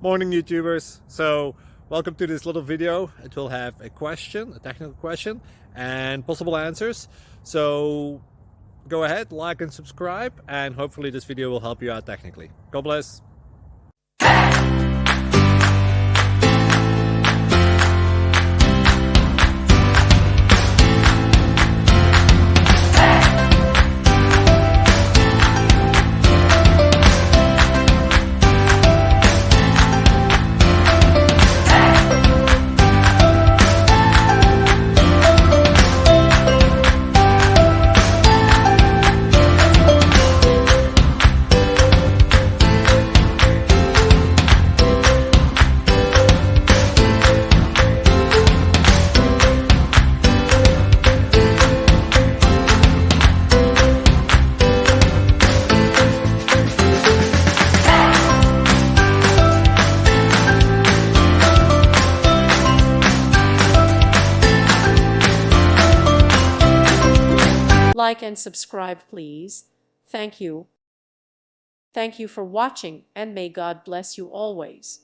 Morning YouTubers. So welcome to this little video. It will have a question, a technical question, and possible answers. So go ahead, like and subscribe, and hopefully this video will help you out technically. God bless. Like and subscribe, please. Thank you. Thank you for watching, and may God bless you always.